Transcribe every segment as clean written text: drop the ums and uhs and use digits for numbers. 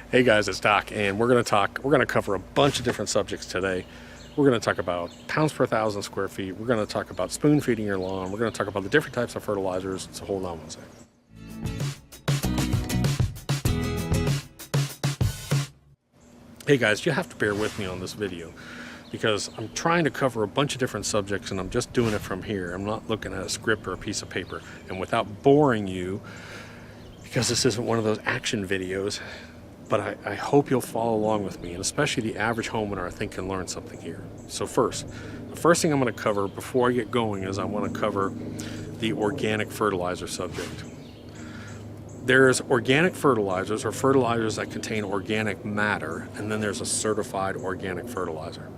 Hey guys, it's Doc, and we're going to cover a bunch of different subjects today. We're going to talk about pounds per thousand square feet. We're going to talk about spoon feeding your lawn. We're going to talk about the different types of fertilizers. So hold on one second. Hey guys, you have to bear with me on this video because I'm trying to cover a bunch of different subjects and I'm just doing it from here. I'm not looking at a script or a piece of paper. And without boring you, because this isn't one of those action videos, but I hope you'll follow along with me, and especially the average homeowner I think can learn something here. So the first thing I'm going to cover before I get going is I want to cover the organic fertilizer subject. There's organic fertilizers or fertilizers that contain organic matter, and then there's a certified organic fertilizer.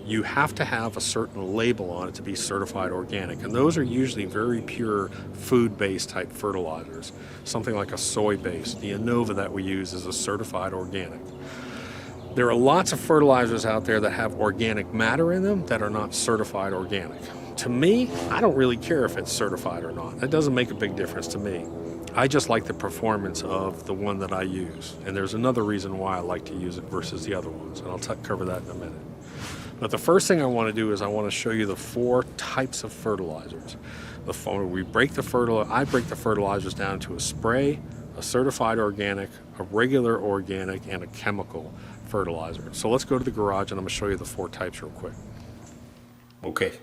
You have to have a certain label on it to be certified organic, and those are usually very pure food-based type fertilizers, something like a soy-based. The Innova that we use is a certified organic. There are lots of fertilizers out there that have organic matter in them that are not certified organic. To me, I don't really care if it's certified or not. It doesn't make a big difference to me. I just like the performance of the one that I use, and there's another reason why I like to use it versus the other ones, and I'll cover that in a minute. But the first thing I want to do is I want to show you the 4 types of fertilizers. I break the fertilizers down to a spray, a certified organic, a regular organic, and a chemical fertilizer. So let's go to the garage and I'm going to show you the 4 types real quick. Okay,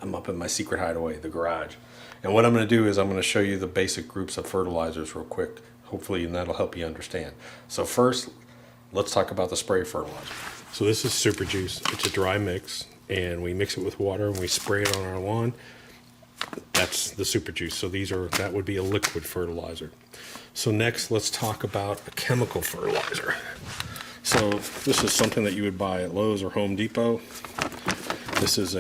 I'm up in my secret hideaway, the garage. And what I'm going to do is I'm going to show you the basic groups of fertilizers real quick, hopefully, and that'll help you understand. So first, let's talk about the spray fertilizer. So this is Super Juice. It's a dry mix, and we mix it with water and we spray it on our lawn. That's the Super Juice. So that would be a liquid fertilizer. So next, let's talk about a chemical fertilizer. So this is something that you would buy at Lowe's or Home Depot. This is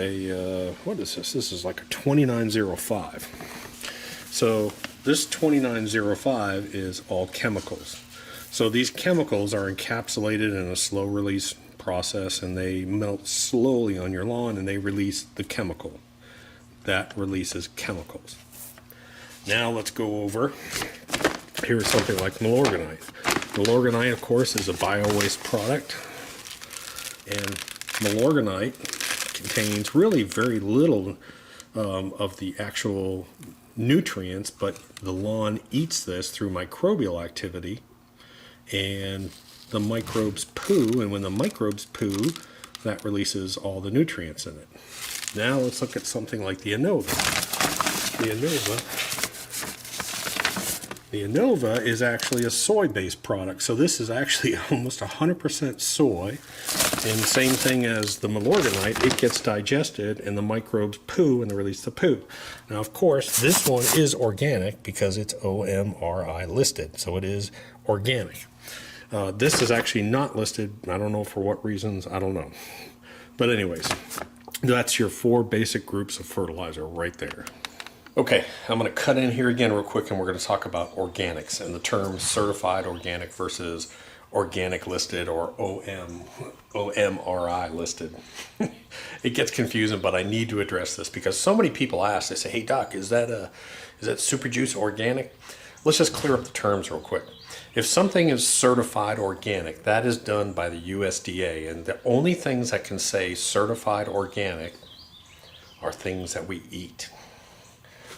what is this? This is like a 2905. So this 2905 is all chemicals. So these chemicals are encapsulated in a slow release process, and they melt slowly on your lawn and they release the chemical. That releases chemicals. Now let's go over, here's something like Milorganite. Milorganite, of course, is a bio-waste product, and Milorganite contains really very little of the actual nutrients, but the lawn eats this through microbial activity, and the microbes poo, and when the microbes poo, that releases all the nutrients in it. Now let's look at something like the Innova. The Innova is actually a soy-based product, so this is actually almost 100% soy, and same thing as the Milorganite, it gets digested and the microbes poo and they release the poo. Now, of course, this one is organic because it's OMRI listed, so it is organic. This is actually not listed. I don't know for what reasons. I don't know. But anyways, that's your 4 basic groups of fertilizer right there. Okay, I'm going to cut in here again real quick, and we're going to talk about organics and the term certified organic versus organic listed or OMRI listed. It gets confusing, but I need to address this because so many people ask. They say, "Hey Doc, is that Super Juice organic?" Let's just clear up the terms real quick. If something is certified organic, that is done by the USDA, and the only things that can say certified organic are things that we eat.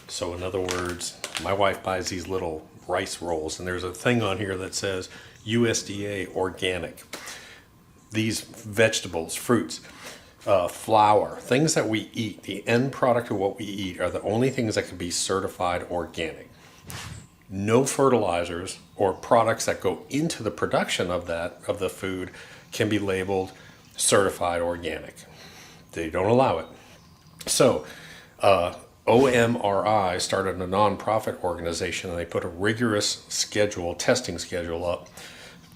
So in other words, my wife buys these little rice rolls, and there's a thing on here that says USDA organic. These vegetables, fruits, flour, things that we eat, the end product of what we eat are the only things that can be certified organic. No fertilizers or products that go into the production of the food can be labeled certified organic. They don't allow it. So OMRI started a nonprofit organization, and they put a rigorous testing schedule up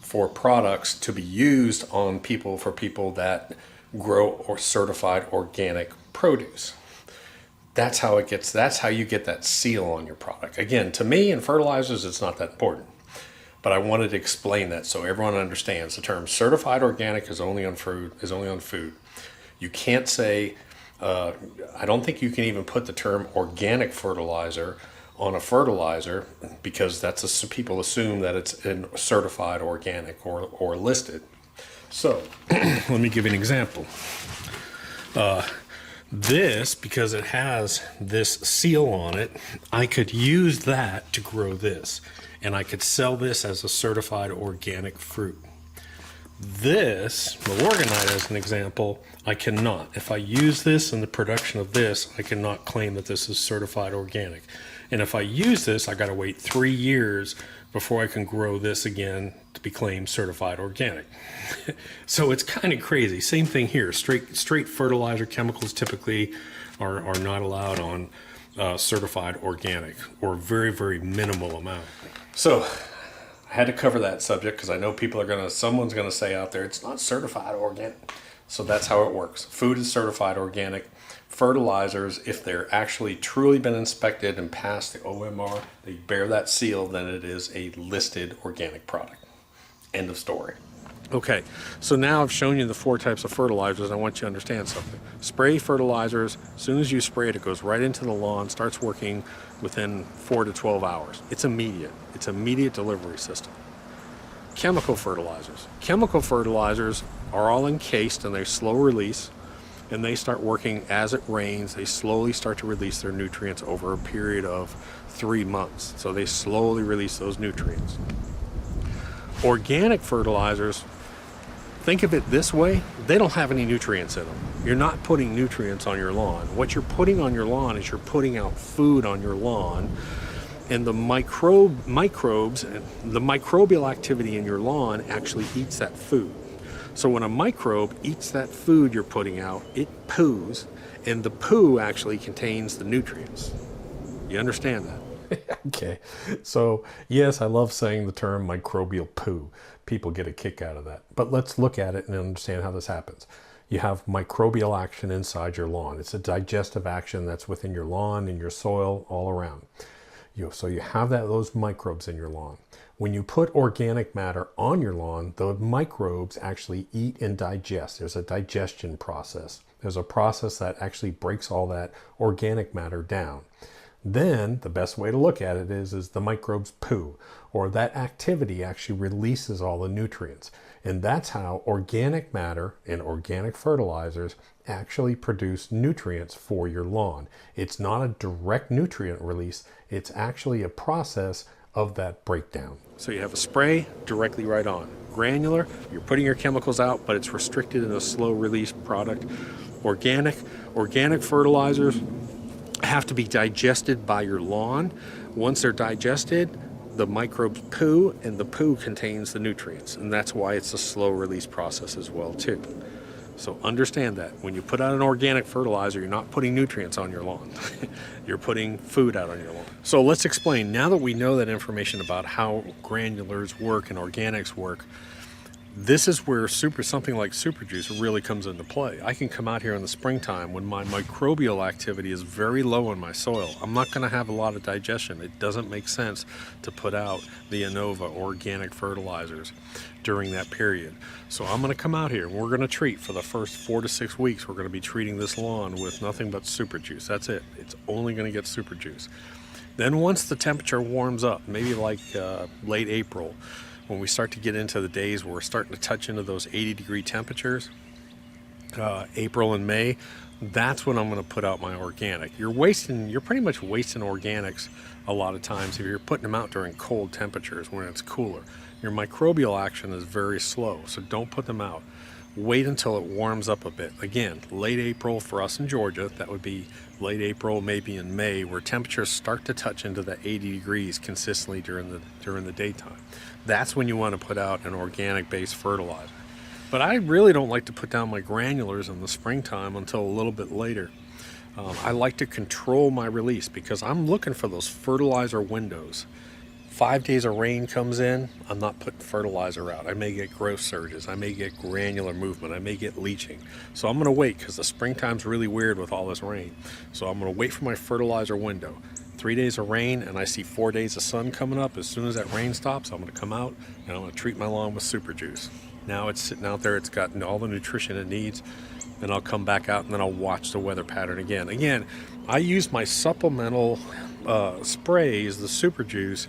for products to be used on people, for people that grow or certified organic produce. That's how you get that seal on your product. Again, to me in fertilizers, it's not that important, but I wanted to explain that so everyone understands. The term certified organic is only on food. You can't say, I don't think you can even put the term organic fertilizer on a fertilizer, because people assume that it's certified organic or listed. So let me give you an example. This, because it has this seal on it, I could use that to grow this, and I could sell this as a certified organic fruit. This, Milorganite as an example, I cannot. If I use this in the production of this, I cannot claim that this is certified organic. And if I use this, I got to wait 3 years before I can grow this again to be claimed certified organic. So it's kind of crazy. Same thing here. Straight fertilizer chemicals typically are not allowed on certified organic, or very, very minimal amount. So I had to cover that subject because I know someone's gonna say out there, it's not certified organic. So that's how it works. Food is certified organic. Fertilizers, if they're actually truly been inspected and passed the OMR, they bear that seal, then it is a listed organic product. End of story. Okay, so now I've shown you the 4 types of fertilizers. I want you to understand something. Spray fertilizers, as soon as you spray it, it goes right into the lawn, starts working within 4 to 12 hours. It's immediate. It's immediate delivery system. Chemical fertilizers. Chemical fertilizers are all encased and they're slow release, and they start working as it rains. They slowly start to release their nutrients over a period of 3 months. So they slowly release those nutrients. Organic fertilizers, think of it this way, they don't have any nutrients in them. You're not putting nutrients on your lawn. What you're putting on your lawn is you're putting out food on your lawn, and the microbes, the microbial activity in your lawn actually eats that food. So when a microbe eats that food you're putting out, it poos, and the poo actually contains the nutrients. You understand that? Okay, so yes, I love saying the term microbial poo. People get a kick out of that. But let's look at it and understand how this happens. You have microbial action inside your lawn. It's a digestive action that's within your lawn and your soil all around. So you have those microbes in your lawn. When you put organic matter on your lawn, the microbes actually eat and digest. There's a digestion process. There's a process that actually breaks all that organic matter down. Then the best way to look at it is the microbes poo, or that activity actually releases all the nutrients. And that's how organic matter and organic fertilizers actually produce nutrients for your lawn. It's not a direct nutrient release, it's actually a process of that breakdown. So you have a spray directly right on. Granular, you're putting your chemicals out, but it's restricted in a slow release product. Organic fertilizers have to be digested by your lawn. Once they're digested, the microbes poo, and the poo contains the nutrients, and that's why it's a slow release process as well too. So understand that when you put out an organic fertilizer, you're not putting nutrients on your lawn. You're putting food out on your lawn. So let's explain, now that we know that information about how granulars work and organics work, this is where something like super juice really comes into play. I can come out here in the springtime when my microbial activity is very low in my soil. I'm not going to have a lot of digestion. It doesn't make sense to put out the Innova organic fertilizers during that period. So I'm going to come out here and we're going to treat for the first 4 to 6 weeks. We're going to be treating this lawn with nothing but super juice. That's it. It's only going to get super juice. Then once the temperature warms up, maybe like late April, when we start to get into the days where we're starting to touch into those 80-degree temperatures, April and May, that's when I'm going to put out my organic. You're pretty much wasting organics a lot of times if you're putting them out during cold temperatures when it's cooler. Your microbial action is very slow, so don't put them out. Wait until it warms up a bit. Again, late April for us in Georgia, that would be late April, maybe in May, where temperatures start to touch into the 80 degrees consistently during the daytime. That's when you want to put out an organic-based fertilizer. But I really don't like to put down my granulars in the springtime until a little bit later. I like to control my release because I'm looking for those fertilizer windows. 5 days of rain comes in, I'm not putting fertilizer out. I may get growth surges, I may get granular movement, I may get leaching. So I'm going to wait because the springtime's really weird with all this rain. So I'm going to wait for my fertilizer window. 3 days of rain and I see 4 days of sun coming up. As soon as that rain stops, I'm going to come out and I'm going to treat my lawn with super juice. Now it's sitting out there, it's gotten all the nutrition it needs, and I'll come back out and then I'll watch the weather pattern again. Again, I use my supplemental sprays, the Super Juice,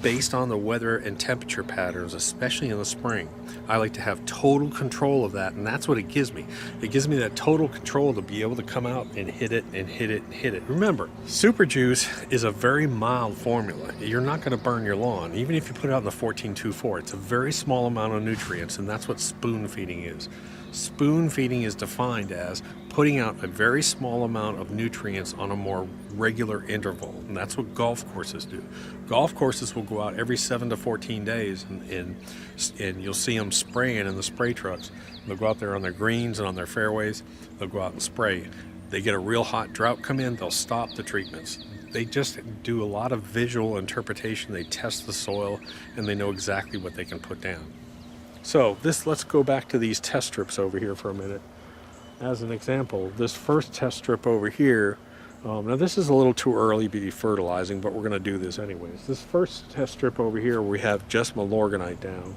based on the weather and temperature patterns, especially in the spring. I like to have total control of that, and that's what it gives me. It gives me that total control to be able to come out and hit it and hit it and hit it. Remember, Super Juice is a very mild formula. You're not going to burn your lawn, even if you put it out in the 14-2-4. It's a very small amount of nutrients, and that's what spoon feeding is. Spoon feeding is defined as putting out a very small amount of nutrients on a more regular interval, and that's what golf courses do. Golf courses will go out every 7 to 14 days, and you'll see them spraying in the spray trucks. They'll go out there on their greens and on their fairways. They'll go out and spray. They get a real hot drought come in, they'll stop the treatments. They just do a lot of visual interpretation. They test the soil, and they know exactly what they can put down. So let's go back to these test strips over here for a minute. As an example, this first test strip over here, now this is a little too early to be fertilizing, but we're going to do this anyways. This first test strip over here, we have just Milorganite down.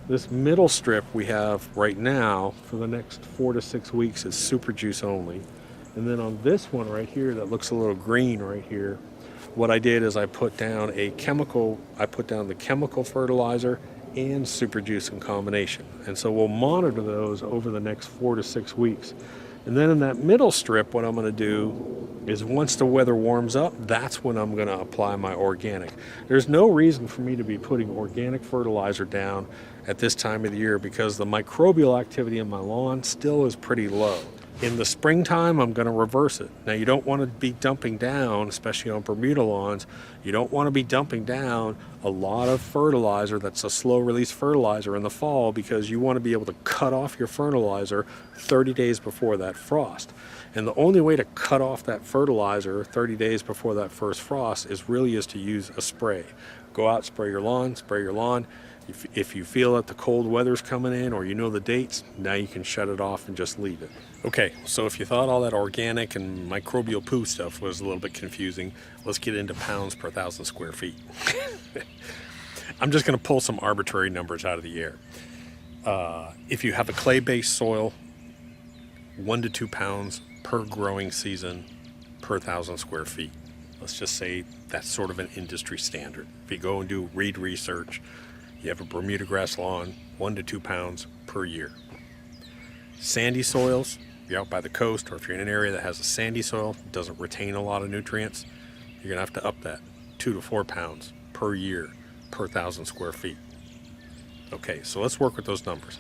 This middle strip we have right now for the next 4 to 6 weeks is Super Juice only. And then on this one right here that looks a little green right here, what I did is I put down the chemical fertilizer and Super Juice in combination. And so we'll monitor those over the next 4 to 6 weeks. And then in that middle strip, what I'm going to do is once the weather warms up, that's when I'm going to apply my organic. There's no reason for me to be putting organic fertilizer down at this time of the year because the microbial activity in my lawn still is pretty low. In the springtime, I'm going to reverse it. Now, you don't want to be dumping down, especially on Bermuda lawns, you don't want to be dumping down a lot of fertilizer that's a slow-release fertilizer in the fall because you want to be able to cut off your fertilizer 30 days before that frost. And the only way to cut off that fertilizer 30 days before that first frost is to use a spray. Go out, spray your lawn. If you feel that the cold weather's coming in or you know the dates, now you can shut it off and just leave it. Okay, so if you thought all that organic and microbial poo stuff was a little bit confusing, let's get into pounds per 1,000 square feet. I'm just going to pull some arbitrary numbers out of the air. If you have a clay-based soil, 1 to 2 pounds per growing season per 1,000 square feet. Let's just say that's sort of an industry standard. If you go and do research, you have a Bermuda grass lawn, 1 to 2 pounds per year. Sandy soils, if you're out by the coast or if you're in an area that has a sandy soil, doesn't retain a lot of nutrients, you're gonna have to up that 2 to 4 pounds per year per 1,000 square feet. Okay, so let's work with those numbers.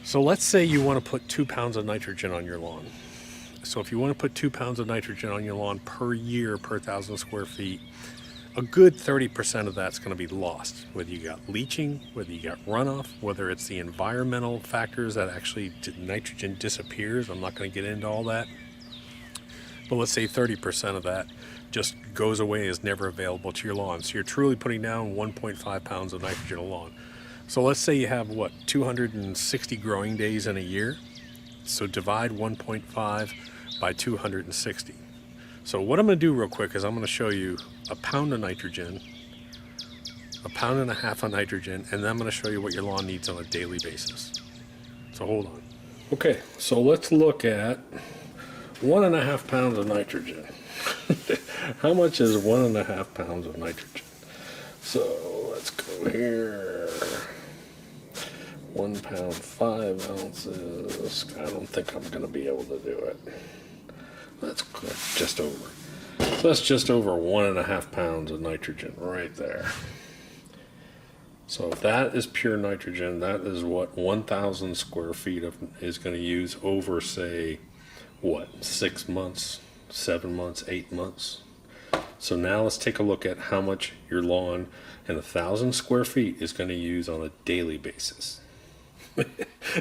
So let's say you want to put 2 pounds of nitrogen on your lawn. So if you want to put 2 pounds of nitrogen on your lawn per year per 1,000 square feet, a good 30% of that's going to be lost. Whether you got leaching, whether you got runoff, whether it's the environmental factors that actually nitrogen disappears. I'm not going to get into all that. But let's say 30% of that just goes away, is never available to your lawn. So you're truly putting down 1.5 pounds of nitrogen a lawn. So let's say you have, 260 growing days in a year. So divide 1.5 by 260. So what I'm going to do real quick is I'm going to show you a pound of nitrogen, 1.5 pounds of nitrogen, and then I'm going to show you what your lawn needs on a daily basis. So hold on. Okay, so let's look at 1.5 pounds of nitrogen. How much is 1.5 pounds of nitrogen? So let's go here. 1 pound, 5 ounces. I don't think I'm going to be able to do it. That's just over. So that's just over 1.5 pounds of nitrogen right there. So if that is pure nitrogen, that is what 1,000 square feet is going to use over, say, 6 months, 7 months, 8 months. So now let's take a look at how much your lawn and 1,000 square feet is going to use on a daily basis.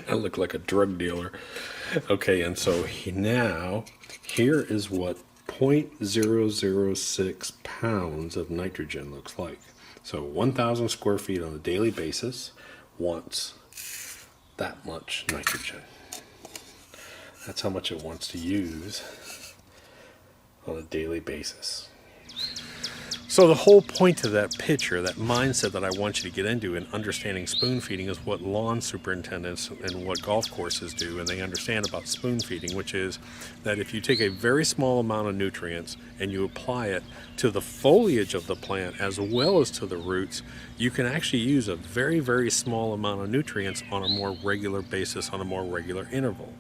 I look like a drug dealer. Okay, and so now here is what 0.006 pounds of nitrogen looks like. So 1,000 square feet on a daily basis wants that much nitrogen. That's how much it wants to use on a daily basis. So the whole point of that picture, that mindset that I want you to get into in understanding spoon feeding, is what lawn superintendents and what golf courses do, and they understand about spoon feeding, which is that if you take a very small amount of nutrients and you apply it to the foliage of the plant as well as to the roots, you can actually use a very, very small amount of nutrients on a more regular basis, on a more regular interval.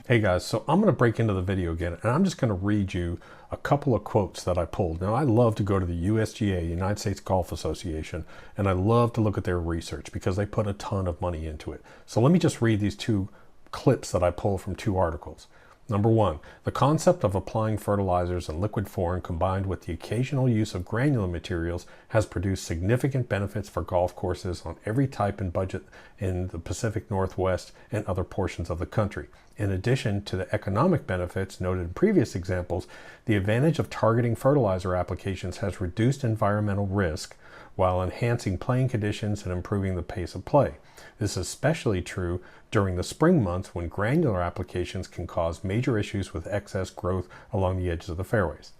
Hey guys, so I'm going to break into the video again, and I'm just going to read you a couple of quotes that I pulled. Now, I love to go to the USGA, United States Golf Association, and I love to look at their research because they put a ton of money into it. So let me just read these two clips that I pulled from two articles. Number one, the concept of applying fertilizers in liquid form combined with the occasional use of granular materials has produced significant benefits for golf courses on every type and budget in the Pacific Northwest and other portions of the country. In addition to the economic benefits noted in previous examples, the advantage of targeting fertilizer applications has reduced environmental risk while enhancing playing conditions and improving the pace of play. This is especially true during the spring months when granular applications can cause major issues with excess growth along the edges of the fairways.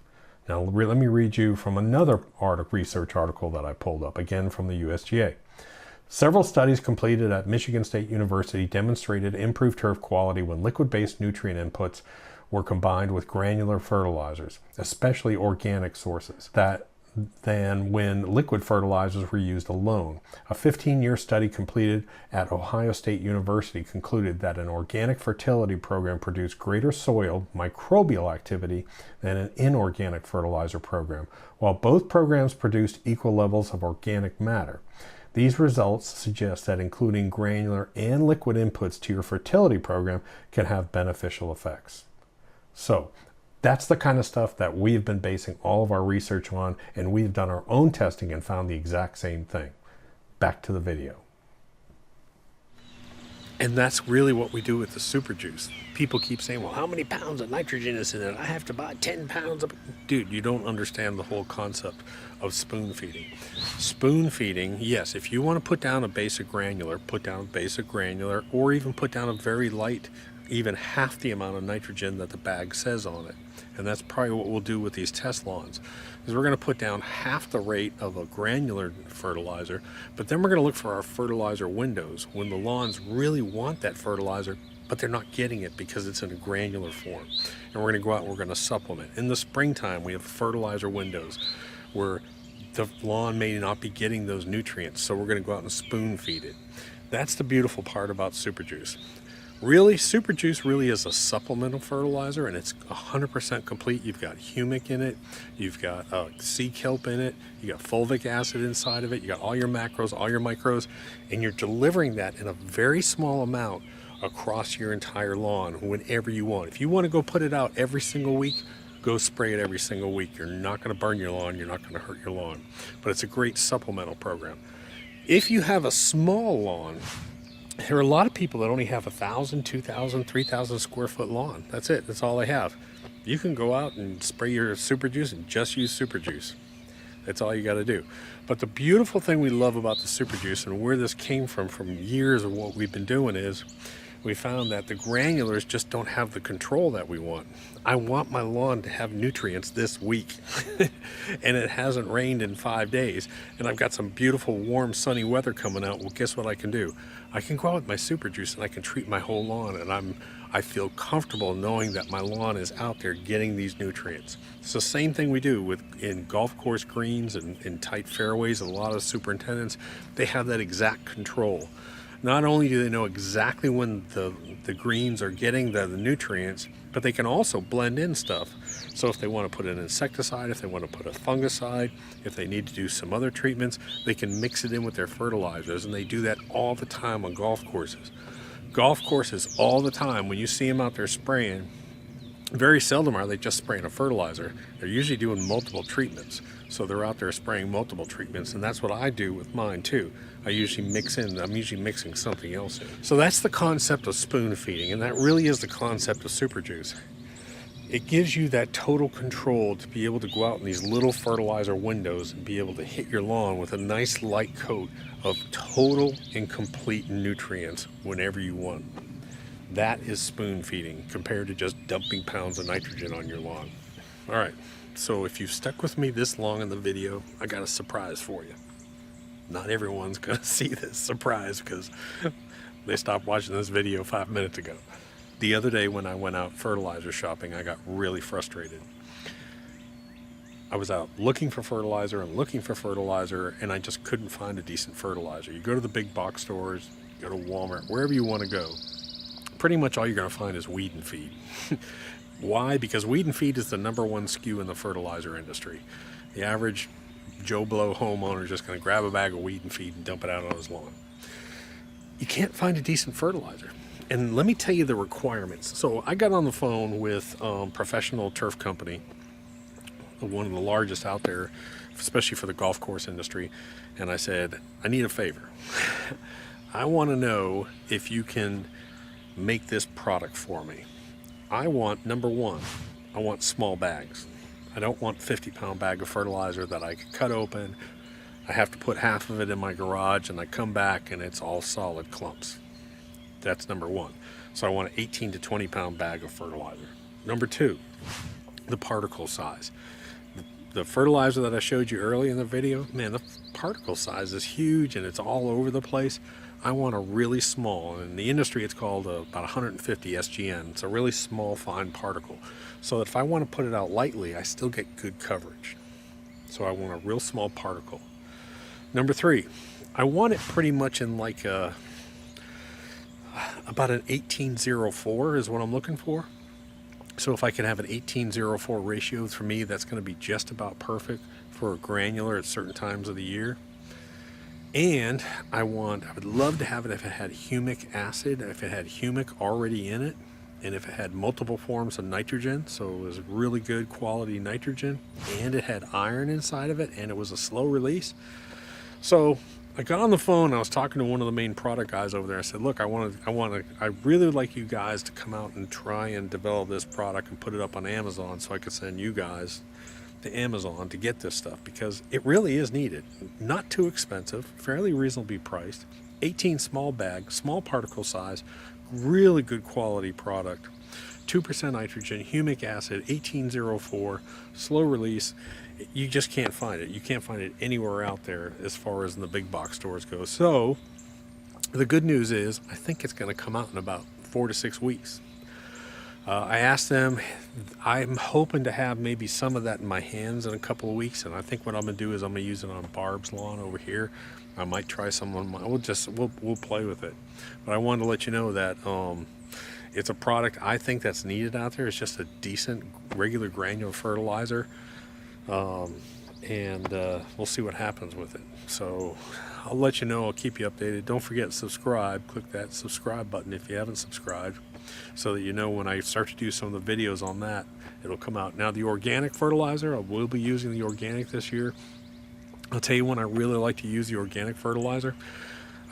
Now let me read you from another research article that I pulled up, again from the USGA. Several studies completed at Michigan State University demonstrated improved turf quality when liquid-based nutrient inputs were combined with granular fertilizers, especially organic sources, than when liquid fertilizers were used alone. A 15-year study completed at Ohio State University concluded that an organic fertility program produced greater soil microbial activity than an inorganic fertilizer program, while both programs produced equal levels of organic matter. These results suggest that including granular and liquid inputs to your fertility program can have beneficial effects. So, that's the kind of stuff that we've been basing all of our research on, and we've done our own testing and found the exact same thing. Back to the video. And that's really what we do with the super juice. People keep saying, well, how many pounds of nitrogen is in it? I have to buy 10 pounds of... Dude, you don't understand the whole concept of spoon feeding. Spoon feeding, yes, if you want to put down a basic granular, put down a basic granular, or even put down a very light, even half the amount of nitrogen that the bag says on it. And that's probably what we'll do with these test lawns, is we're going to put down half the rate of a granular fertilizer, but then we're going to look for our fertilizer windows when the lawns really want that fertilizer, but they're not getting it because it's in a granular form. And we're going to go out and we're going to supplement. In the springtime, we have fertilizer windows where the lawn may not be getting those nutrients, so we're going to go out and spoon feed it. That's the beautiful part about super juice. Really, super juice really is a supplemental fertilizer, and it's 100% complete. You've got humic in it, you've got sea kelp in it, you got fulvic acid inside of it, you got all your macros, all your micros, and you're delivering that in a very small amount across your entire lawn whenever you want. If you want to go put it out every single week, go spray it every single week. You're not going to burn your lawn, you're not going to hurt your lawn, but it's a great supplemental program. If you have a small lawn, there are a lot of people that only have 1,000, 2,000, 3,000 square foot lawn. That's it. That's all they have. You can go out and spray your super juice and just use super juice. That's all you got to do. But the beautiful thing we love about the super juice, and where this came from years of what we've been doing, is we found that the granulars just don't have the control that we want. I want my lawn to have nutrients this week, and it hasn't rained in 5 days, and I've got some beautiful warm sunny weather coming out. Well, guess what I can do? I can go out with my super juice and I can treat my whole lawn, and I feel comfortable knowing that my lawn is out there getting these nutrients. It's the same thing we do in golf course greens and in tight fairways. A lot of superintendents, they have that exact control. Not only do they know exactly when the greens are getting the nutrients, but they can also blend in stuff. So if they want to put an insecticide, if they want to put a fungicide, if they need to do some other treatments, they can mix it in with their fertilizers, and they do that all the time on golf courses. Golf courses all the time, when you see them out there spraying, very seldom are they just spraying a fertilizer. They're usually doing multiple treatments. So they're out there spraying multiple treatments, and that's what I do with mine too. I'm usually mixing something else in. So that's the concept of spoon feeding, and that really is the concept of super juice. It gives you that total control to be able to go out in these little fertilizer windows and be able to hit your lawn with a nice light coat of total and complete nutrients whenever you want. That is spoon feeding compared to just dumping pounds of nitrogen on your lawn. All right, so if you've stuck with me this long in the video, I got a surprise for you. Not everyone's gonna see this surprise because they stopped watching this video 5 minutes ago. The other day when I went out fertilizer shopping, I got really frustrated. I was out looking for fertilizer and I just couldn't find a decent fertilizer. You go to the big box stores, you go to Walmart, wherever you want to go, pretty much all you're going to find is weed and feed. Why? Because weed and feed is the #1 SKU in the fertilizer industry. The average Joe Blow homeowner is just going to grab a bag of weed and feed and dump it out on his lawn. You can't find a decent fertilizer. And let me tell you the requirements. So I got on the phone with Professional Turf Company, one of the largest out there, especially for the golf course industry. And I said, I need a favor. I want to know if you can make this product for me. I want, #1, I want small bags. I don't want 50-pound bag of fertilizer that I can cut open. I have to put half of it in my garage and I come back and it's all solid clumps. That's #1. So I want an 18 to 20-pound bag of fertilizer. #2, the particle size. The fertilizer that I showed you early in the video, man, the particle size is huge and it's all over the place. I want a really small, and in the industry it's called about 150 SGN. It's a really small, fine particle. So that if I want to put it out lightly, I still get good coverage. So I want a real small particle. #3, I want it pretty much in like about an 1804 is what I'm looking for. So if I can have an 1804 ratio, for me, that's going to be just about perfect for a granular at certain times of the year. And I would love to have it if it had humic acid, if it had humic already in it, and if it had multiple forms of nitrogen, so it was really good quality nitrogen, and it had iron inside of it, and it was a slow release. So I got on the phone, I was talking to one of the main product guys over there. I said, look, I really would like you guys to come out and try and develop this product and put it up on Amazon so I could send you guys to Amazon to get this stuff, because it really is needed. Not too expensive, fairly reasonably priced, 18 small bag, small particle size, really good quality product, 2% nitrogen, humic acid, 1804, slow release. You just can't find it. You can't find it anywhere out there as far as in the big box stores go. So the good news is I think it's going to come out in about 4 to 6 weeks. I asked them, I'm hoping to have maybe some of that in my hands in a couple of weeks, and I think what I'm going to do is I'm going to use it on Barb's lawn over here. I might try some on my, we'll play with it. But I wanted to let you know that it's a product I think that's needed out there. It's just a decent regular granular fertilizer. We'll see what happens with it. So I'll let you know. I'll keep you updated. Don't forget to subscribe. Click that subscribe button if you haven't subscribed, so that you know when I start to do some of the videos on that, it'll come out. Now the organic fertilizer, I will be using the organic this year. I'll tell you when I really like to use the organic fertilizer.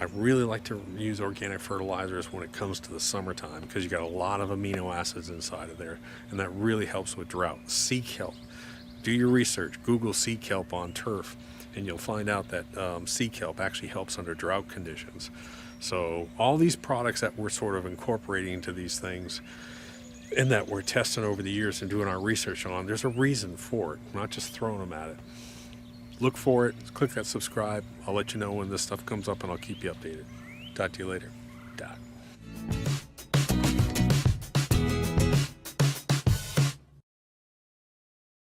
I really like to use organic fertilizers when it comes to the summertime, because you got a lot of amino acids inside of there, and that really helps with drought. Sea kelp. Do your research. Google sea kelp on turf, and you'll find out that sea kelp actually helps under drought conditions. So all these products that we're sort of incorporating into these things and that we're testing over the years and doing our research on, there's a reason for it, not just throwing them at it. Look for it. Click that subscribe. I'll let you know when this stuff comes up, and I'll keep you updated. Talk to you later. Doc.